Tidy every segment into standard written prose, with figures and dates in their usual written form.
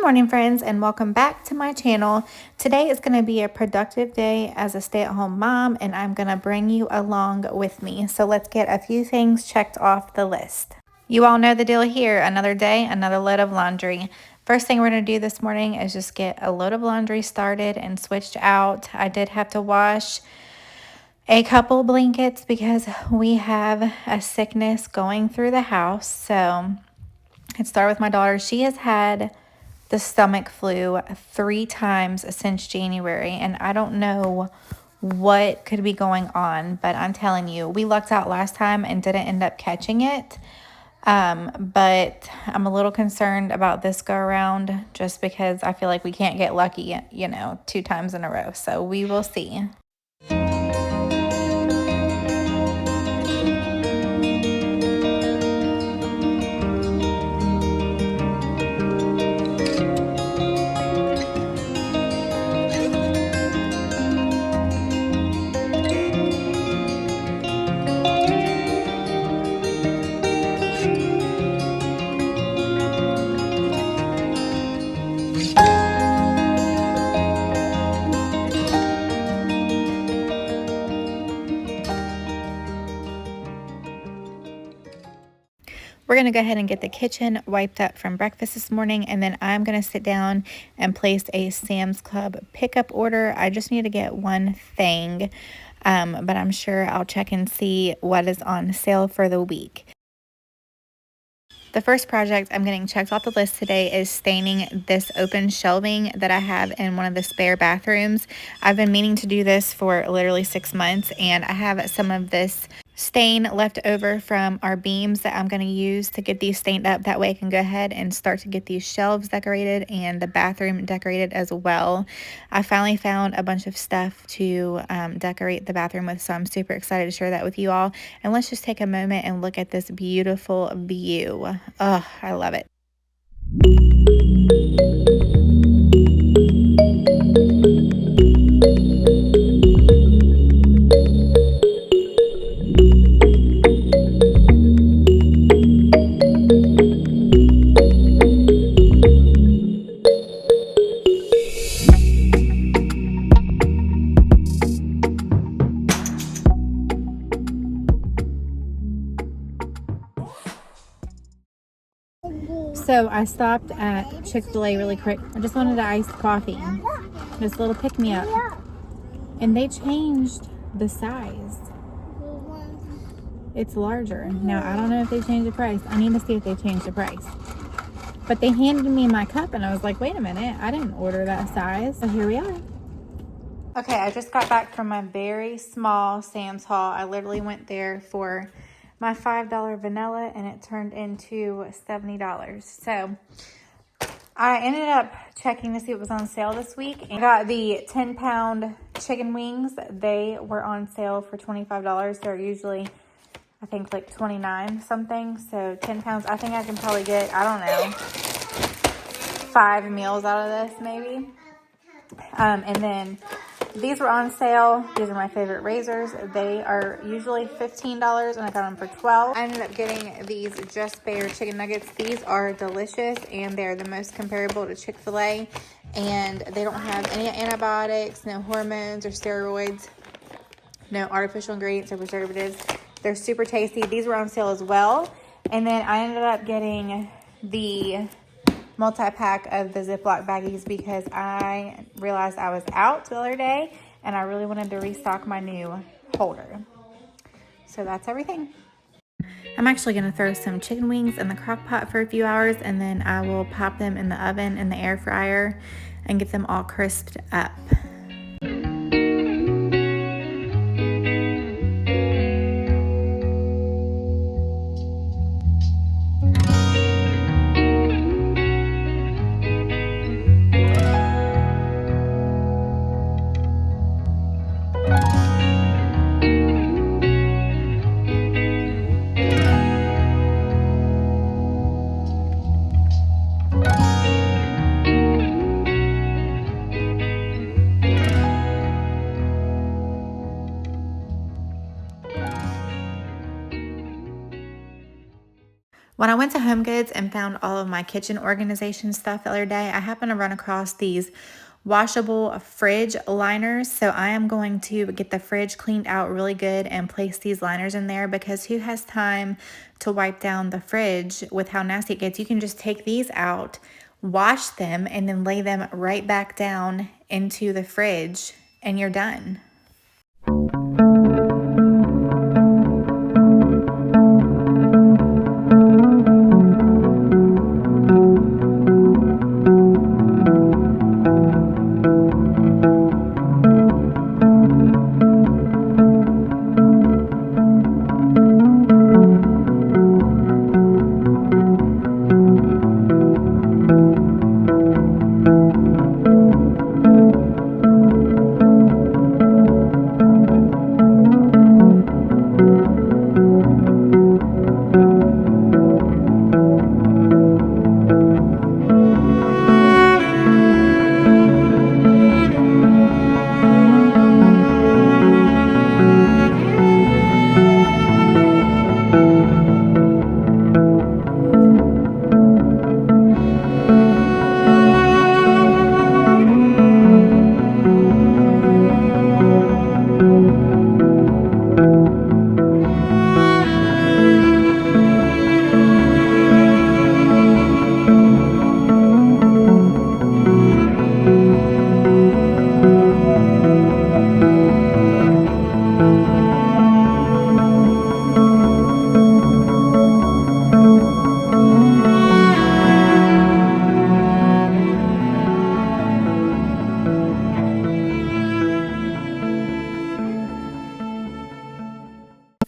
morning, friends, and welcome back to my channel. Today is going to be a productive day as a stay-at-home mom, and I'm going to bring you along with me. So let's get a few things checked off the list. You all know the deal here. Another day, another load of laundry. First thing we're going to do this morning is just get a load of laundry started and switched out. I did have to wash a couple blankets because we have a sickness going through the house. So let's start with my daughter. She has had the stomach flu 3 times since January, and I don't know what could be going on, but I'm telling you, we lucked out last time and didn't end up catching it. But I'm a little concerned about this go around just because I feel like we can't get lucky, 2 times in a row. So we will see. We're going to go ahead and get the kitchen wiped up from breakfast this morning, and then I'm going to sit down and place a Sam's Club pickup order. I just need to get one thing, but I'm sure I'll check and see what is on sale for the week. The first project I'm getting checked off the list today is staining this open shelving that I have in one of the spare bathrooms. I've been meaning to do this for literally 6 months, and I have some of this stain left over from our beams that I'm going to use to get these stained up. That way I can go ahead and start to get these shelves decorated and the bathroom decorated as well. I finally found a bunch of stuff to decorate the bathroom with, so I'm super excited to share that with you all. And let's just take a moment and look at this beautiful view. Oh, I love it. So I stopped at Chick-fil-A really quick. I just wanted an iced coffee, this little pick-me-up, and they changed the size. It's larger. Now, I don't know if they changed the price. I need to see if they changed the price. But they handed me my cup, and I was like, wait a minute, I didn't order that size. So here we are. Okay, I just got back from my very small Sam's haul. I literally went there for my $5 vanilla, and it turned into $70. So I ended up checking to see what was on sale this week. I got the 10-pound chicken wings. They were on sale for $25. They're usually, I think, like 29 something. So 10 pounds. I think I can probably get, I don't know, 5 meals out of this maybe. And then these were on sale. These are my favorite razors. They are usually $15, and I got them for $12. I ended up getting these Just Bare chicken nuggets. These are delicious, and they're the most comparable to Chick-fil-A. And they don't have any antibiotics, no hormones or steroids, no artificial ingredients or preservatives. They're super tasty. These were on sale as well. And then I ended up getting the multi-pack of the Ziploc baggies because I realized I was out the other day and I really wanted to restock my new holder. So that's everything. I'm actually going to throw some chicken wings in the crock pot for a few hours, and then I will pop them in the oven in the air fryer and get them all crisped up. When I went to Home Goods and found all of my kitchen organization stuff the other day, I happened to run across these washable fridge liners. So I am going to get the fridge cleaned out really good and place these liners in there, because who has time to wipe down the fridge with how nasty it gets? You can just take these out, wash them, and then lay them right back down into the fridge and you're done.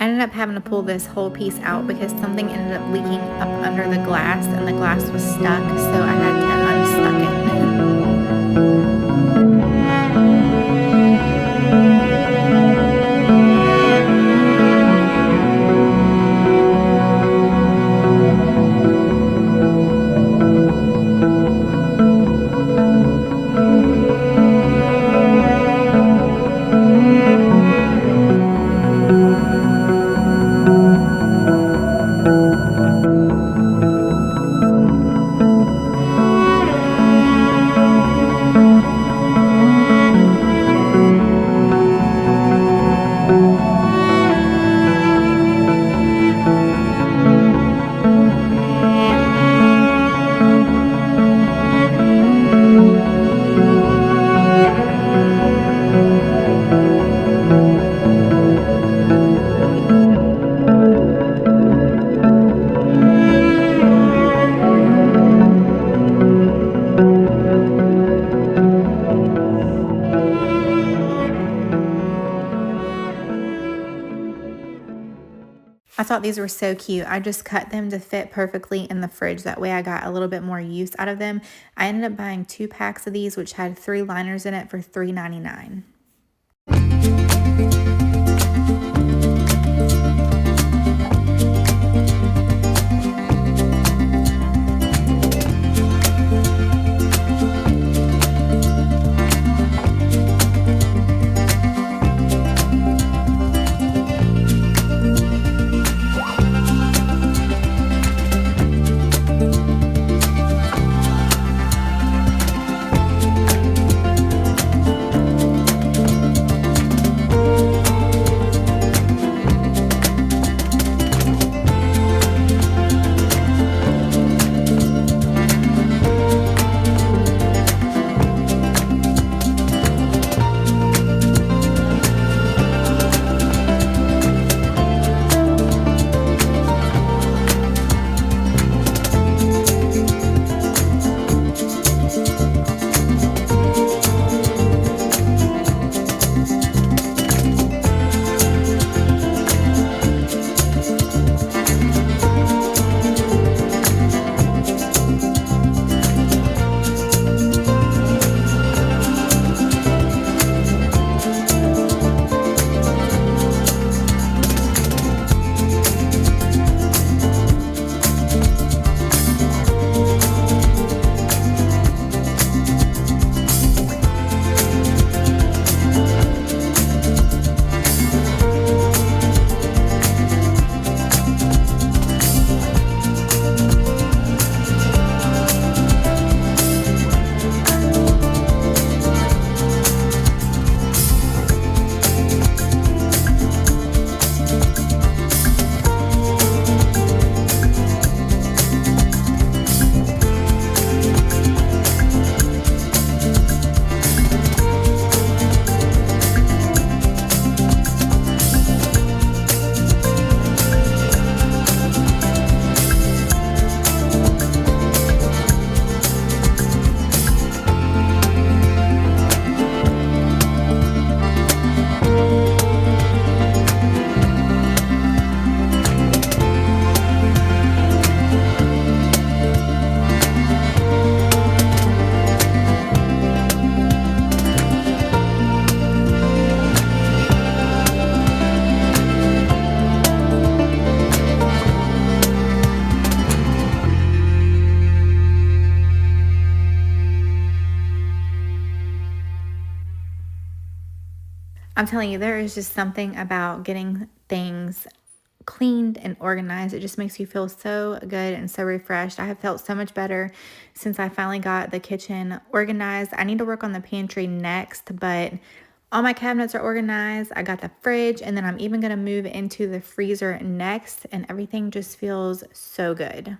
I ended up having to pull this whole piece out because something ended up leaking up under the glass and the glass was stuck, so I had to unstuck it. I thought these were so cute. I just cut them to fit perfectly in the fridge. That way I got a little bit more use out of them. I ended up buying 2 packs of these, which had 3 liners in it for $3.99. I'm telling you, there is just something about getting things cleaned and organized. It just makes you feel so good and so refreshed. I have felt so much better since I finally got the kitchen organized. I need to work on the pantry next, but all my cabinets are organized. I got the fridge, and then I'm even going to move into the freezer next, and everything just feels so good.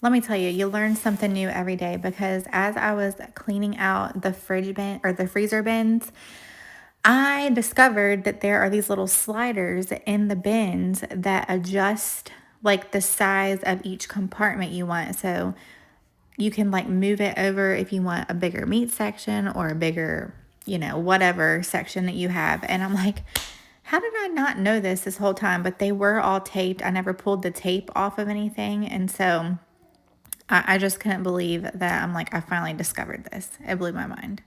Let me tell you, you learn something new every day, because as I was cleaning out the fridge bin or the freezer bins, I discovered that there are these little sliders in the bins that adjust like the size of each compartment you want. So you can like move it over if you want a bigger meat section or a bigger, whatever section that you have. And I'm like, how did I not know this whole time? But they were all taped. I never pulled the tape off of anything. And so I just couldn't believe that I'm like, I finally discovered this. It blew my mind.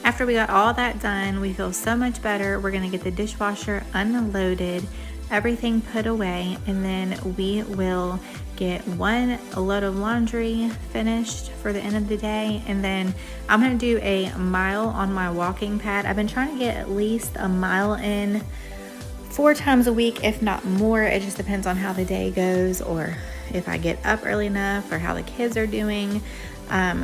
After we got all that done, we feel so much better. We're gonna get the dishwasher unloaded, everything put away, and then we will get one load of laundry finished for the end of the day. And then I'm gonna do a mile on my walking pad. I've been trying to get at least a mile in 4 times a week, if not more. It just depends on how the day goes, or if I get up early enough, or how the kids are doing.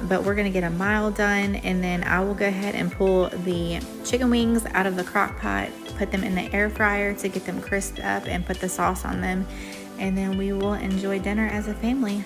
But we're gonna get a mile done, and then I will go ahead and pull the chicken wings out of the crock pot, put them in the air fryer to get them crisped up, and put the sauce on them, and then we will enjoy dinner as a family.